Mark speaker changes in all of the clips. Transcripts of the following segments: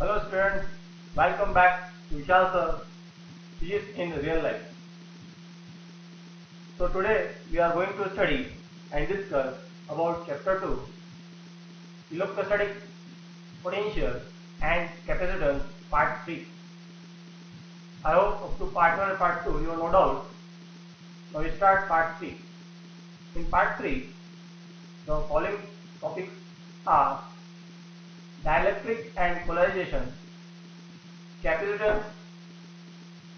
Speaker 1: Hello students, welcome back to Vishal sir, Physics in Real Life. So today we are going to study and discuss about chapter 2, electrostatic potential and capacitance part 3. I hope up to part 1 and part 2 you have no doubt. Now we start part 3. In part 3, the following topics are dielectric and polarization, capacitance,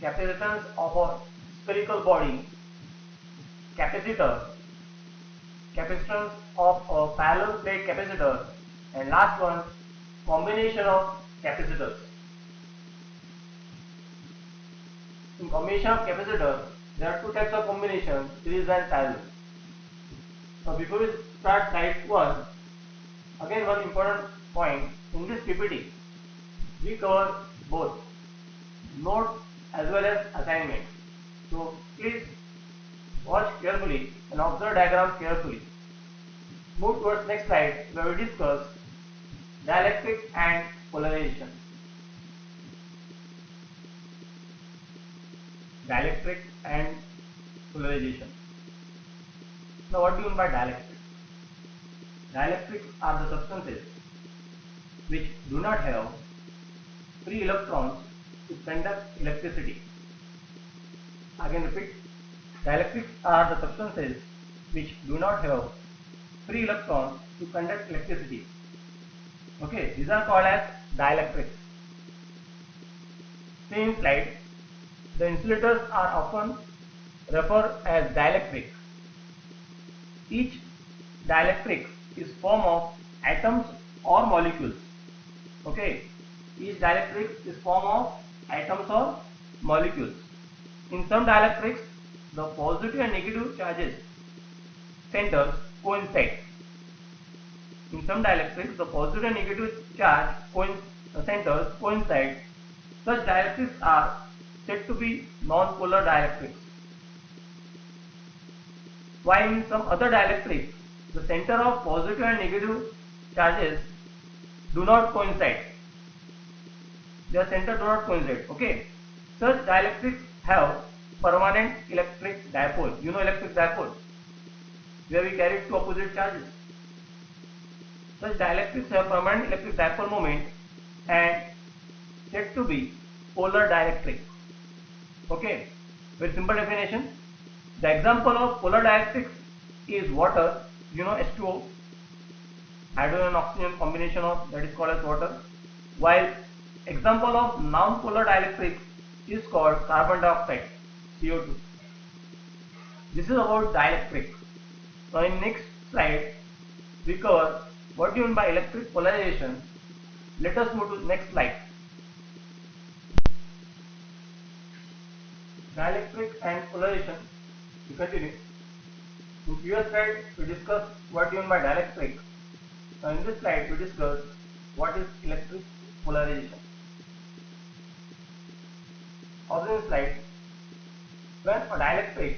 Speaker 1: capacitance of a spherical body, capacitor, capacitance of a parallel plate capacitor, and last one, combination of capacitors. In combination of capacitor, there are two types of combination, series and parallel. Now before we start type 1, again one important point, in this PPT, we cover both notes as well as assignment. So please watch carefully and observe diagram carefully. Move towards next slide where we discuss dielectric and polarization. Dielectric and polarization. Now what do you mean by dielectric? Dielectrics are the substances which do not have free electrons to conduct electricity. Again repeat, dielectrics are the substances which do not have free electrons to conduct electricity. Okay, these are called as dielectrics. Same slide, the insulators are often referred as dielectric. Each dielectric is form of atoms or molecules. Okay, each dielectric is form of atoms or molecules. In some dielectrics, the positive and negative charges centers coincide. In some dielectrics, the positive and negative charge centers coincide. Such dielectrics are said to be non-polar dielectrics. While in some other dielectrics, the center of positive and negative charges do not coincide. Their center do not coincide. Okay. Such dielectrics have permanent electric dipole. You know electric dipole, where we carry two opposite charges. Such dielectrics have permanent electric dipole moment and said to be polar dielectric. Okay. Very simple definition. The example of polar dielectrics is water. You know H2O, hydrogen and oxygen combination of that is called as water. While example of non-polar dielectrics is called carbon dioxide, CO2. This is about dielectric. Now in next slide we cover what do you mean by electric polarization. Let us move to next slide. Dielectric and polarization. We continue. In previous slide we discussed what do you mean by dielectric. Now in this slide we discuss what is electric polarization. Also in this slide, when a dielectric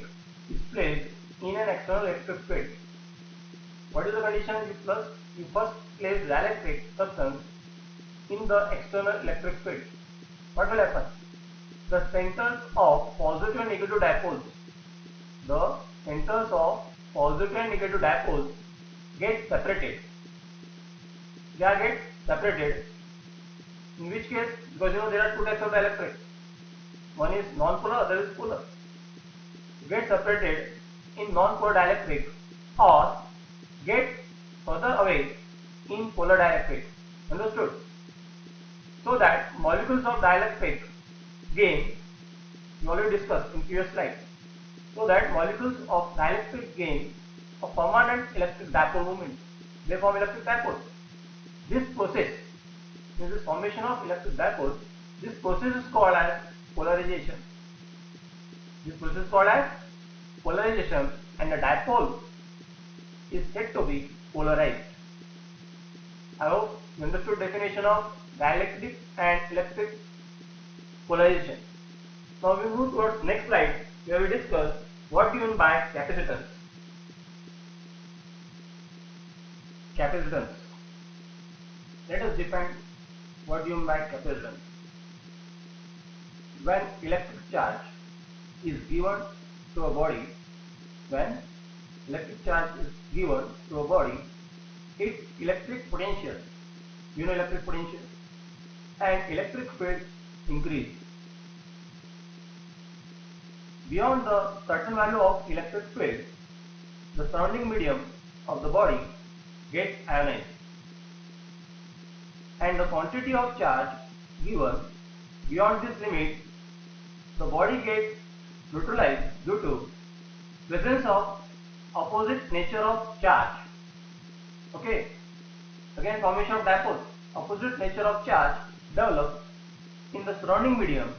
Speaker 1: is placed in an external electric field, what is the condition? You first place dielectric substance in the external electric field. What will happen? The centers of positive and negative dipoles, get separated. They are get separated. In which case, because you know there are two types of dielectrics. One is non-polar, other is polar. Get separated in non-polar dielectric or get further away in polar dielectric. Understood? So that molecules of dielectric gain, we already discussed in previous slide. So that molecules of dielectric gain a permanent electric dipole moment. They form electric dipole. This process, this formation of electric dipole, this process is called as polarization. This process is called as polarization, and the dipole is said to be polarized. I hope you understood definition of dielectric and electric polarization. Now we move towards next slide where we discuss what do you mean by capacitance. Capacitance. Let us define What do you mean by capacitance? When electric charge is given to a body, when electric charge is given to a body, its electric potential, you know electric potential, and electric field increase. Beyond the certain value of electric field, the surrounding medium of the body gets ionized, and the quantity of charge given beyond this limit, the body gets neutralized due to presence of opposite nature of charge. Okay, again formation of dipole. Opposite nature of charge develops in the surrounding medium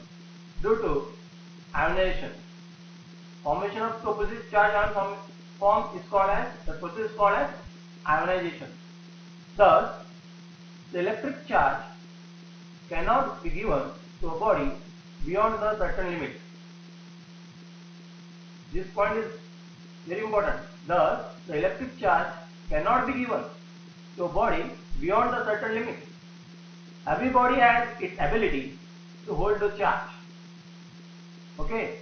Speaker 1: due to ionization. Formation of two opposite charge ion form is called as, the process is called as ionization. Thus, the electric charge cannot be given to a body beyond the certain limit. This point is very important. Thus, the electric charge cannot be given to a body beyond the certain limit. Every body has its ability to hold the charge. Okay.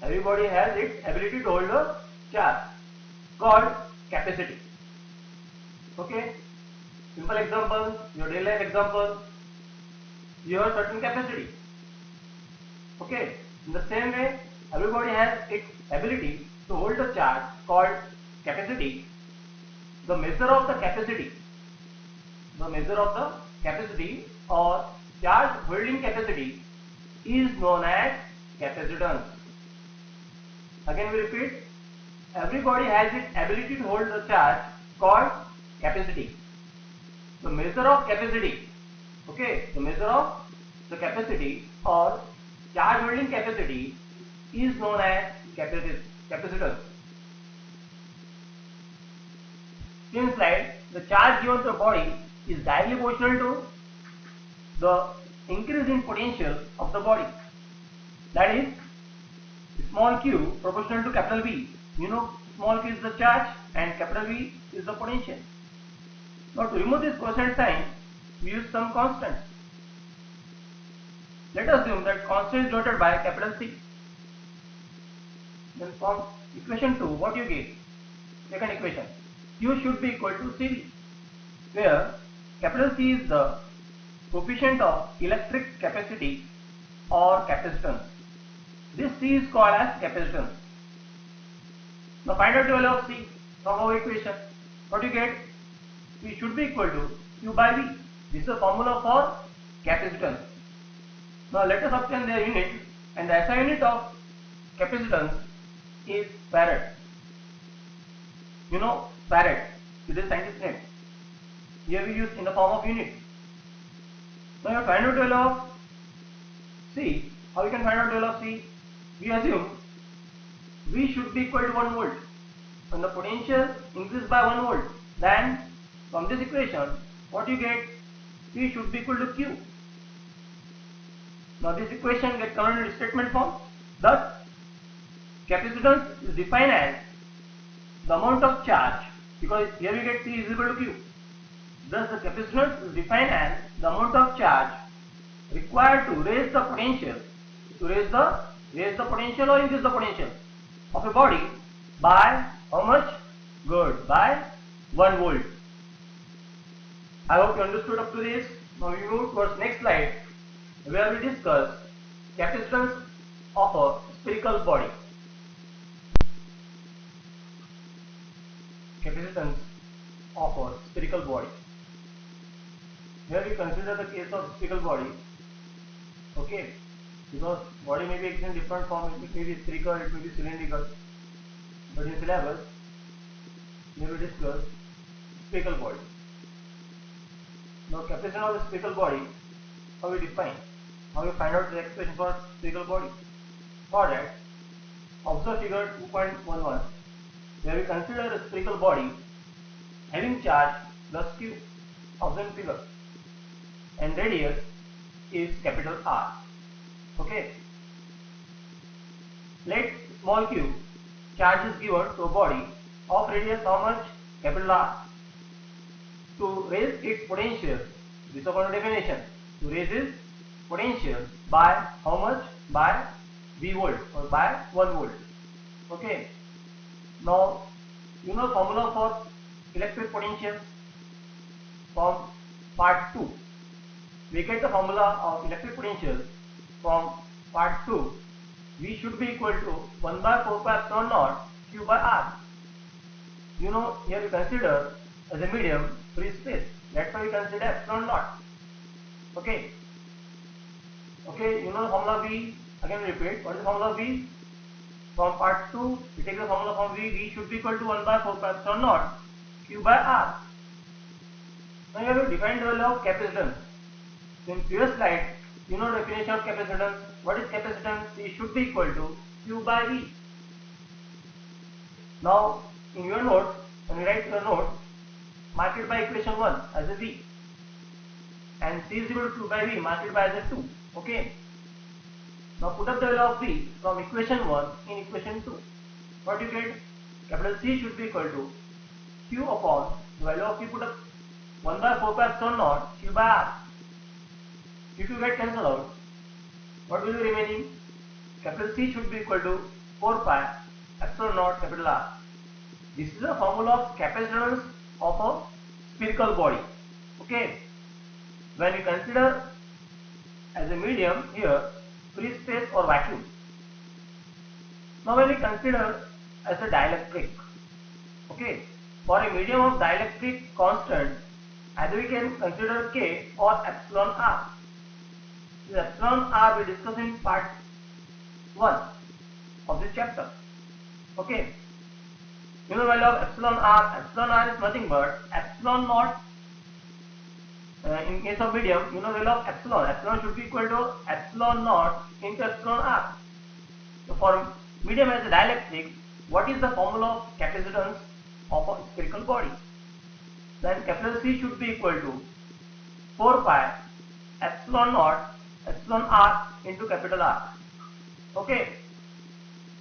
Speaker 1: Everybody has its ability to hold a charge called capacity. Okay. Simple example, your daily life example, you have certain capacity. Okay. In the same way, everybody has its ability to hold a charge called capacity. The measure of the capacity or charge holding capacity is known as capacitance. Again we repeat, everybody has its ability to hold the charge called capacity. The measure of capacity, okay, the measure of the capacity or charge holding capacity is known as capacitance. In slide, the charge given to a body is directly proportional to the increase in potential of the body. That is, small q proportional to capital V. You know, small q is the charge and capital V is the potential. Now to remove this quotient sign, we use some constant. Let us assume that constant is denoted by capital C. Then from equation 2, what you get? Second equation. Q should be equal to CV, where capital C is the coefficient of electric capacity or capacitance. This C is called as capacitance. Now find out the value of C from our equation. What you get? P should be equal to Q by V. This is the formula for capacitance. Now let us obtain their unit, and the SI unit of capacitance is farad. You know farad, it is scientific name. Here we use in the form of unit. Now you find out the value of C. How we can find out the value of C? We assume V should be equal to 1 volt. When the potential increases by 1 volt, then from this equation, what you get? P should be equal to Q. Now this equation gets converted into statement form. Thus, capacitance is defined as the amount of charge, because here we get C is equal to Q. Thus the capacitance is defined as the amount of charge required to raise the potential, raise the potential or increase the potential of a body by how much? Good, by 1 volt. I hope you understood up to this. Now we move towards next slide, where we discuss capacitance of a spherical body. Capacitance of a spherical body. Here we consider the case of spherical body. Okay, because body may be in different form. It may be spherical, it may be cylindrical. But in syllabus, here we discuss spherical body. Now capacitance of a spherical body, how we define, how we find out the expression for spherical body. For that, observe figure 2.11, where we consider a spherical body having charge plus Q, observe figure, and radius is capital R. Okay. Let small q charge is given to a body of radius how much? Capital R. To raise its potential, This according to definition. To raise is potential by how much? By V volt or by 1 volt. Okay. Now you know formula for electric potential from part 2. We get the formula of electric potential from part 2. V should be equal to 1 by 4 pi epsilon naught Q by R. You know, here we consider as a medium free space. That's why we consider epsilon naught. Okay. Okay, you know the formula V. Again we repeat. What is the formula V? From part 2, we take the formula from V. V should be equal to 1 by 4 pi epsilon naught Q by R. Now you have to define the value of capacitance. So in previous slide, you know the definition of capacitance. What is capacitance? C should be equal to Q by V. Now in your note, when you write your note, mark it by equation 1 as a V. And C is equal to Q by V, mark it by as a 2. Okay. Now put up the value of V from equation 1 in equation 2. What you get? Capital C should be equal to Q upon the value of V put up 1 by 4 pi epsilon naught Q by R. If you get cancelled out, what will be remaining? Capital C should be equal to 4 pi epsilon naught capital R. This is the formula of capacitance of a spherical body. Okay. When we consider as a medium here free space or vacuum. Now when we consider as a dielectric, okay, for a medium of dielectric constant, either we can consider K or epsilon R. This epsilon R we discuss in part 1 of this chapter. Okay. You know the value of epsilon R. Epsilon R is nothing but epsilon naught. In case of medium, you know the value of epsilon. Epsilon should be equal to epsilon naught into epsilon R. So for medium as a dielectric, what is the formula of capacitance of a spherical body? Then capital C should be equal to 4 pi epsilon naught epsilon R into capital R. Okay.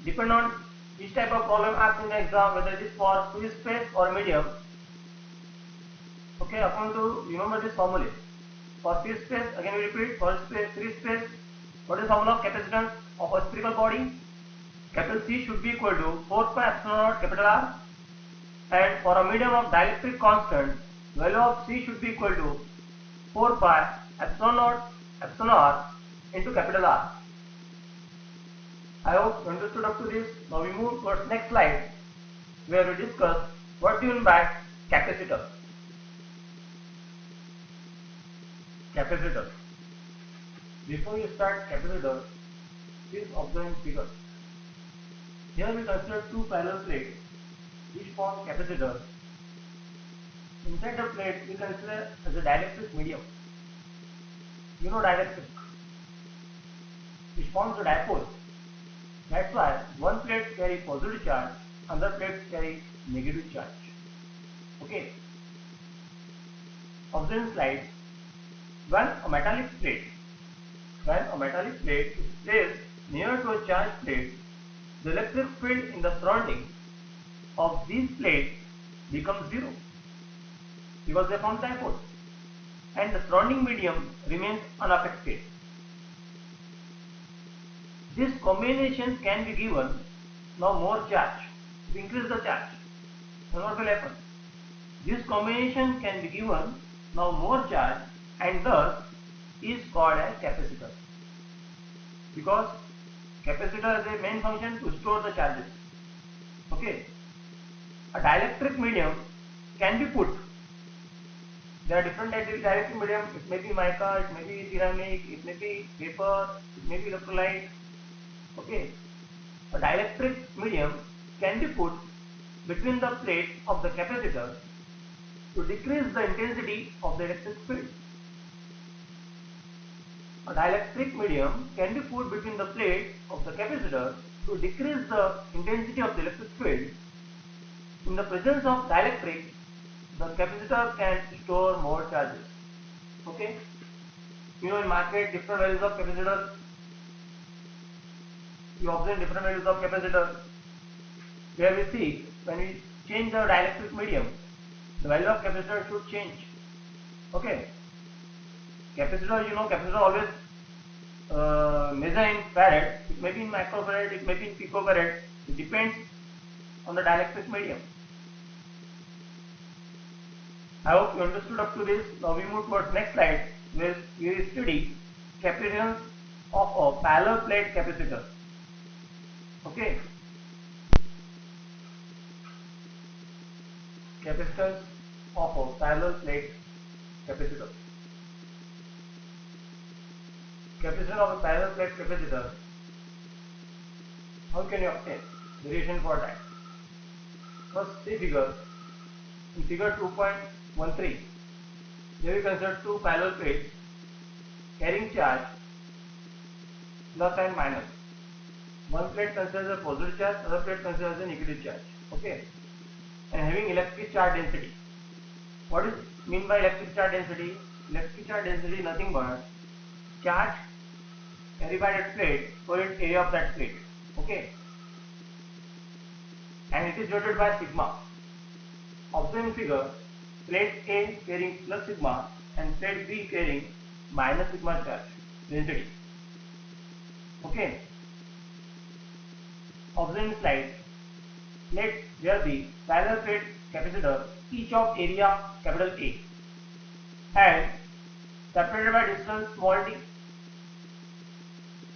Speaker 1: Depend on which type of problem asked in the exam, whether it is for free space or medium. Okay, according to remember this formula. For free space, again we repeat, for free space, what is the formula of capacitance of a spherical body? Capital C should be equal to 4 pi epsilon naught capital R. And for a medium of dielectric constant, value of C should be equal to 4 pi epsilon naught epsilon R into capital R. I hope you understood up to this. Now we move towards next slide where we discuss what do you mean by capacitor. Capacitor. Before you start capacitor, please observe figure. Here we consider two parallel plates which form capacitor. Inside the plate we consider as a dielectric medium. You know dielectric, which forms a dipole. That's why one plate carries positive charge, another plate carries negative charge. Okay. Observe in slide. When a metallic plate is placed near to a charged plate, the electric field in the surrounding of these plates becomes zero because they form dipole, and the surrounding medium remains unaffected. This combination can be given now more charge to increase the charge. Then what will happen? This combination can be given now more charge and thus is called as capacitor, because capacitor has a main function to store the charges. Okay. A dielectric medium can be put. There are different types of dielectric medium. It may be mica, it may be ceramic, it may be paper, it may be electrolyte. Okay. A dielectric medium can be put between the plate of the capacitor to decrease the intensity of the electric field. A dielectric medium can be put between the plate of the capacitor to decrease the intensity of the electric field. In the presence of dielectric, the capacitor can store more charges. Okay. You know in market different values of capacitor. You observe different values of capacitor. Where we see when we change the dielectric medium, the value of capacitor should change. Okay. capacitor, capacitor always measure in farad. It may be in microfarad, it may be in picofarad. It depends on the dielectric medium. I hope you understood up to this. Now we move towards next slide, where we will study capacitance of a parallel plate capacitor. Okay. Capacitance of a parallel plate capacitor. Capacitance of a parallel plate capacitor. How can you obtain variation for that? First, see figure. In figure 2.13, here we consider two parallel plates carrying charge plus and minus. One plate considers a positive charge, other plate considers a negative charge. Okay, and having electric charge density. What is mean by electric charge density? Electric charge density is nothing but charge carried by that plate per unit area of that plate. Okay, and it is denoted by sigma. Observe in figure, plate A carrying plus sigma and plate B carrying minus sigma charge density. Okay. Observe in slide, let there be parallel plate capacitor each of area capital A and separated by distance small d.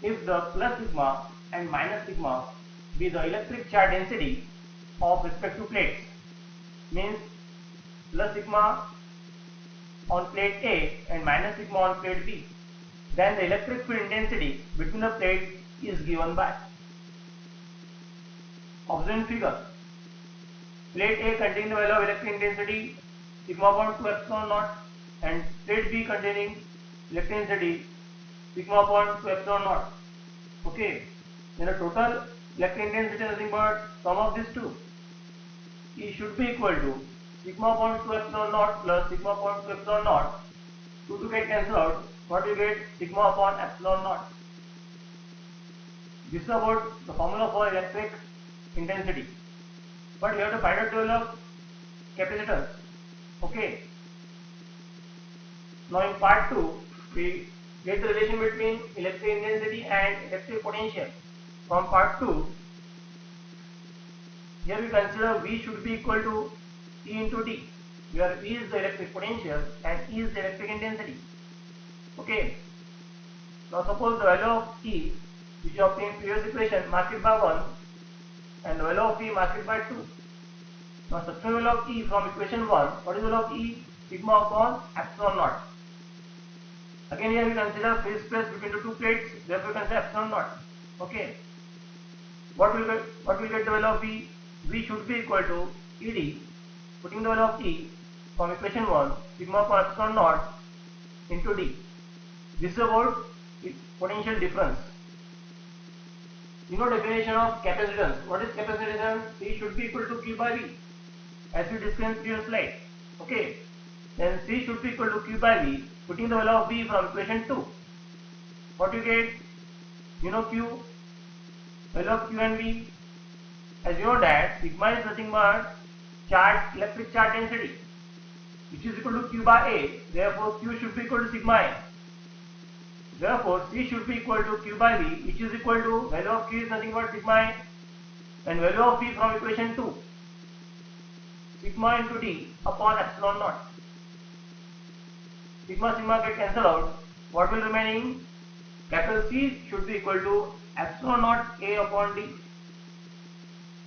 Speaker 1: If the plus sigma and minus sigma be the electric charge density of respective plates, means plus sigma on plate A and minus sigma on plate B, then the electric field intensity between the plates is given by. Observe in figure, plate A containing the value of electric intensity sigma upon 2 epsilon naught and plate B containing electric intensity sigma upon 2 epsilon naught. Okay, then the total electric intensity is nothing but sum of these two. E should be equal to sigma upon 2 epsilon naught plus sigma upon 2 epsilon naught. 2 to get cancelled out, what you get? Sigma upon epsilon naught. This is about the formula for electric intensity. But you have to find out the value of capacitance. Okay. Now in part 2, we get the relation between electric intensity and electric potential. From part 2, here we consider V should be equal to E into D, where V is the electric potential and E is the electric intensity. Okay. Now suppose the value of E, which you obtained in previous equation, mark it by 1 and the value of E mark it by 2. Now substitute value of E from equation 1, what is the value of E? Sigma upon epsilon naught. Again here we consider free space between the two plates, therefore we consider epsilon naught. Okay. What will get the value of V? V should be equal to ED, putting the value of E from equation 1, sigma upon epsilon naught into D. This is about potential difference. You know definition of capacitance. What is capacitance? C should be equal to Q by V, as we discussed in previous slide. Okay. Then C should be equal to Q by V, putting the value of V from equation 2. What you get? You know Q, value of Q and V. As you know that sigma is nothing but electric charge density, which is equal to Q by A. Therefore Q should be equal to sigma A. Therefore C should be equal to Q by V, which is equal to value of Q is nothing but sigma A and value of V from equation 2, sigma into D upon epsilon naught. Sigma get cancelled out. What will remaining? Capital C should be equal to epsilon naught A upon D.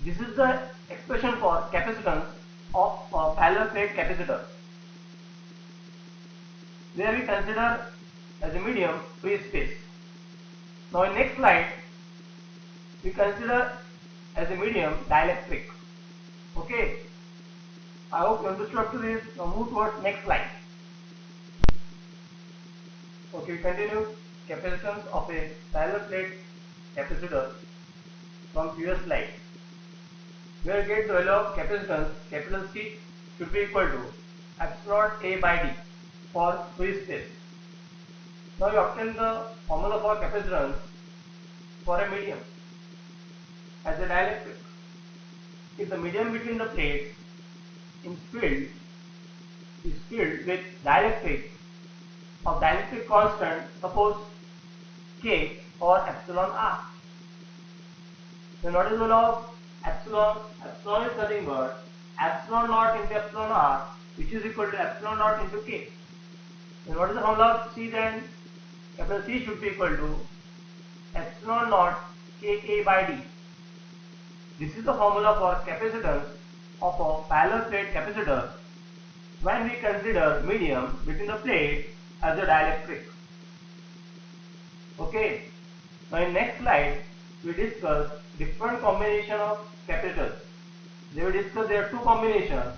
Speaker 1: This is the expression for capacitance of a parallel plate capacitor, where we consider as a medium free space. Now in next slide, we consider as a medium dielectric. Okay. I hope you understood up to this. Now move towards next slide. Okay, we continue capacitance of a parallel plate capacitor from previous slide. Where we get the value of capacitance, capital C should be equal to epsilon A by D for free space. Now you obtain the formula for capacitance for a medium as a dielectric. If the medium between the plates is filled with dielectric, of dielectric constant, suppose K or epsilon R. Then what is the law of epsilon? Epsilon is nothing but epsilon naught into epsilon R, which is equal to epsilon naught into K. Then what is the formula of C then? Capital C should be equal to epsilon naught Ka by D. This is the formula for capacitance of a parallel plate capacitor when we consider medium between the plate as a dielectric. Okay. Now in next slide we discuss different combination of capacitors. They will discuss there are two combinations.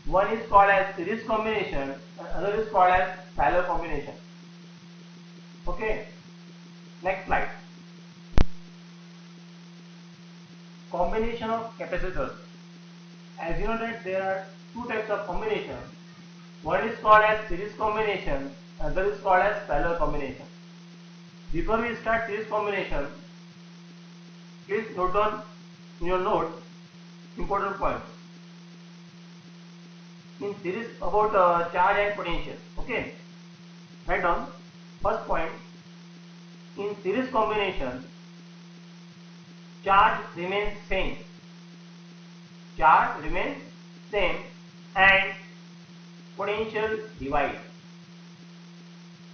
Speaker 1: One is called as series combination and other is called as parallel combination. Okay. Next slide. Combination of capacitors. As you know that there are two types of combination. One is called as series combination, other is called as parallel combination. Before we start series combination, please note down in your note important points. In series about charge and potential. Okay. Write down. First point. In series combination, charge remains same. Charge remains same and potential divides.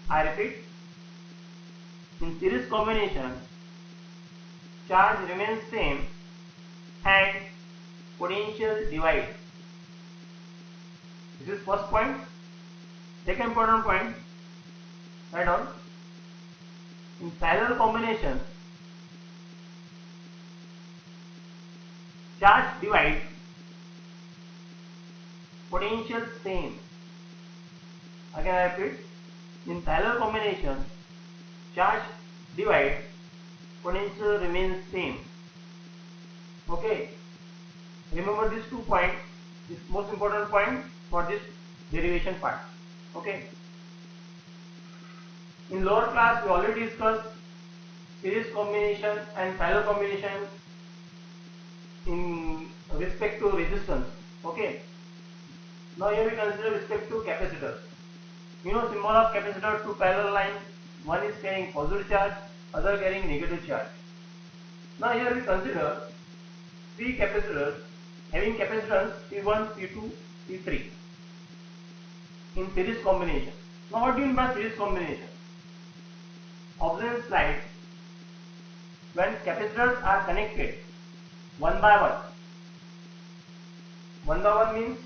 Speaker 1: I repeat. In series combination, charge remains same and potential divides. This is first point. Second important point. Write down. In parallel combination, charge divides, potential same. Again I repeat. In parallel combination, charge divides, potential remains same. Okay. Remember these 2 points. This most important point for this derivation part. Okay. In lower class we already discussed series combination and parallel combination in respect to resistance. Okay. Now here we consider respect to capacitors. You know symbol of capacitor, two parallel lines. One is carrying positive charge, other carrying negative charge. Now here we consider three capacitors having capacitance C1, C2, C3 in series combination. Now what do you mean by series combination? Observe slide. When capacitors are connected one by one means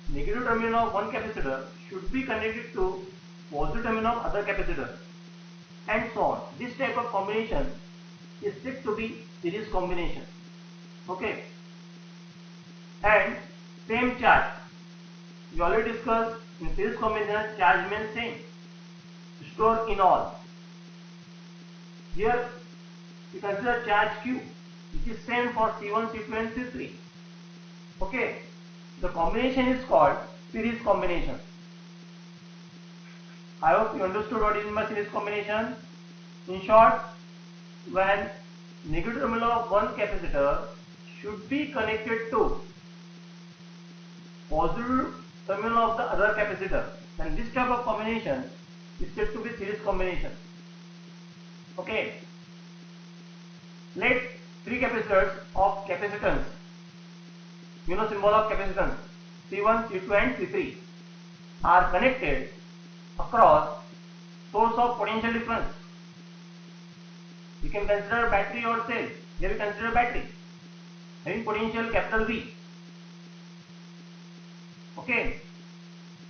Speaker 1: negative terminal of one capacitor should be connected to positive terminal of other capacitor, and so on. This type of combination is said to be series combination. Okay. And same charge. We already discussed in series combination charge remains same, stored in all. Here we consider charge Q, which is same for C1, C2 and C3. Okay. The combination is called series combination. I hope you understood what is meant by series combination. In short, when negative terminal of one capacitor should be connected to positive terminal of the other capacitor, then this type of combination is said to be series combination. Okay. Let three capacitors of capacitance, you know symbol of capacitance, C1, C2 and C3 are connected across source of potential difference. You can consider battery or cell. Here we consider battery having potential capital V. Okay.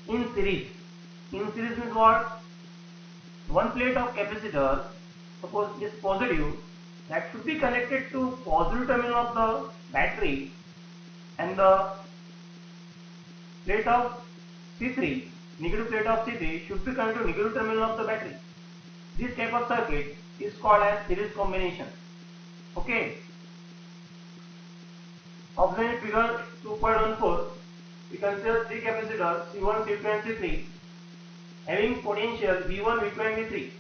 Speaker 1: In series means what? One plate of capacitor, suppose is positive, that should be connected to positive terminal of the battery, and the plate of C3, negative plate of C3 should be connected to negative terminal of the battery. This type of circuit is called as series combination. Okay. Observe figure 2.14. We consider three capacitors C1, C2 and C3 having potential V1, V2 and V3.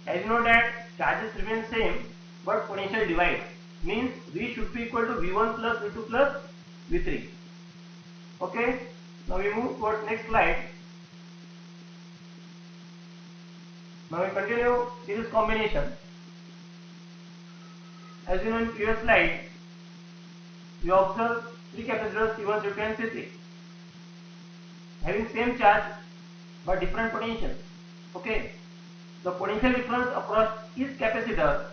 Speaker 1: As you know that charges remain same but potential divides, means V should be equal to V1 plus V2 plus V3. Okay. Now we move towards next slide. Now we continue series combination. As you know, in previous slide, we observed three capacitors C1, C2 and C3 having same charge but different potentials. Okay, the potential difference across each capacitor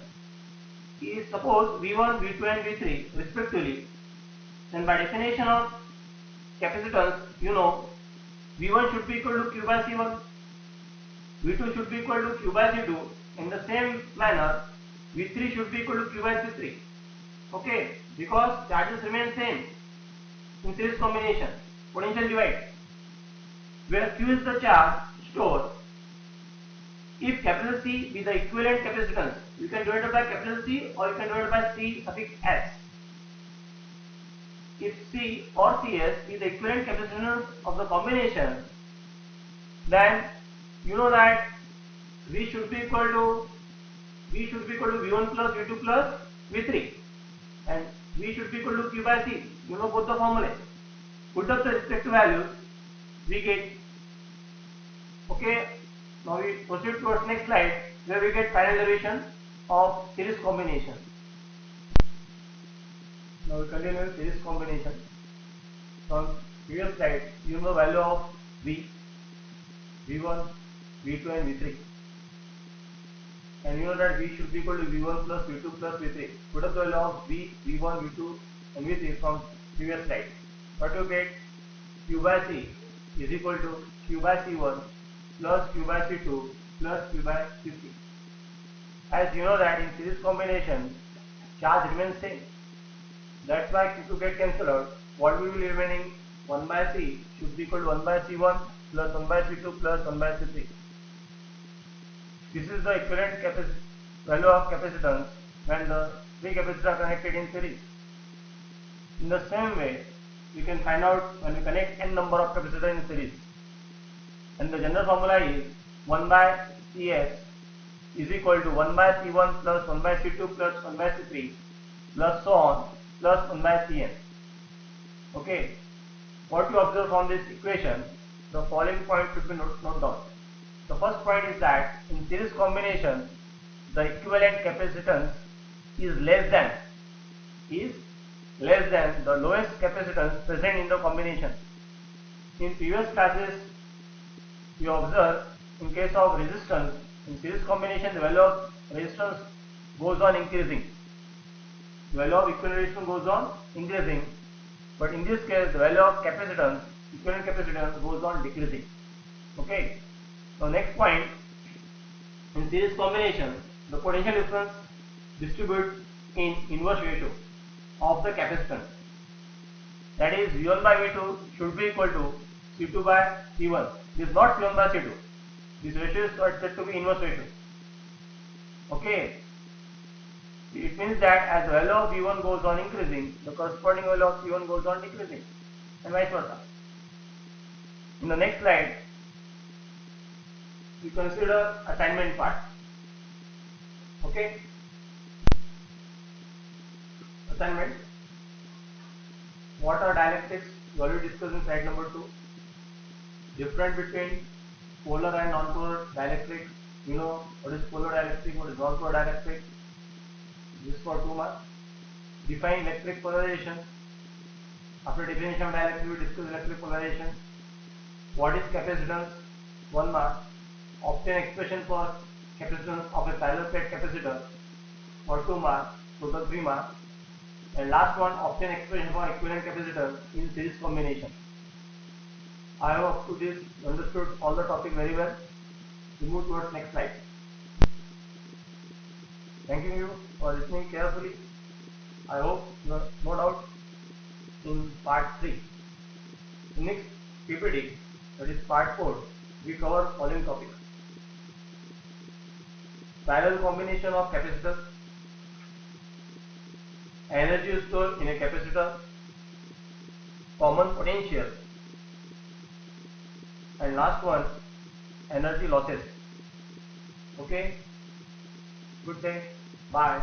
Speaker 1: is suppose V1, V2 and V3 respectively. Then by definition of capacitance, you know V1 should be equal to Q by C1, V2 should be equal to Q by C2. In the same manner, V3 should be equal to Q by C3. Okay, because charges remain same in series combination, potential divide, where Q is the charge stored. If capital C be the equivalent capacitance, you can divide it by capital C or you can divide it by C suffix S. If C or CS is the equivalent capacitance of the combination, then you know that V should be equal to V1 plus V2 plus V3 and V should be equal to Q by C. You know both the formulae. Put up the respective values, we get. Okay, now we proceed towards next slide where we get final derivation of series combination. Now we continue series combination. From previous slide, you know the value of V, V1, V2 and V3. And you know that V should be equal to V1 plus V2 plus V3. Put up the value of V, V1, V2 and V3 from previous slide. What you get? Q by C is equal to Q by C1 plus Q by C2 plus Q by C3. As you know that in series combination, charge remains same. That's why Q2 get cancelled out. What will be remaining? 1 by C should be equal to 1 by C1 plus 1 by C2 plus 1 by C3. This is the equivalent value of capacitance when the three capacitors are connected in series. In the same way, we can find out when we connect n number of capacitors in series. And the general formula is 1 by Cs is equal to 1 by C1 plus 1 by C2 plus 1 by C3 plus so on plus 1 by Cn. Okay, what you observe from this equation, the following point should be note down. The first point is that in series combination, the equivalent capacitance is less than the lowest capacitance present in the combination. In previous classes, we observed in case of resistance, in series combination the value of resistance goes on increasing. The value of equivalent resistance goes on increasing, but in this case the value of capacitance, equivalent capacitance goes on decreasing. Okay. So next point, in series combination, the potential difference distributes in inverse ratio of the capacitance. That is V1 by V2 should be equal to C2 by C1. This is not C1 by C2. This ratio is said to be inverse ratio. Okay. It means that as the value of V1 goes on increasing, the corresponding value of C1 goes on decreasing, and vice versa. In the next slide, we consider assignment part. Okay. Assignment. What are dielectrics? We already discussed in slide number 2. Difference between polar and non-polar dielectrics. You know what is polar dielectric, what is non-polar dielectric. This is for 2 marks. Define electric polarization. After definition of dielectric, we discuss electric polarization. What is capacitance? 1 mark. Obtain expression for capacitance of a parallel plate capacitor for 2 marks, total 3 marks. And last one, obtain expression for equivalent capacitor in series combination. I hope up to this you understood all the topic very well. We move towards next slide. Thanking you for listening carefully. I hope no doubt in part 3. In next PPT, that is part 4, we cover following topics. Parallel combination of capacitors, energy stored in a capacitor, common potential, and last one, energy losses. Okay, good day, bye.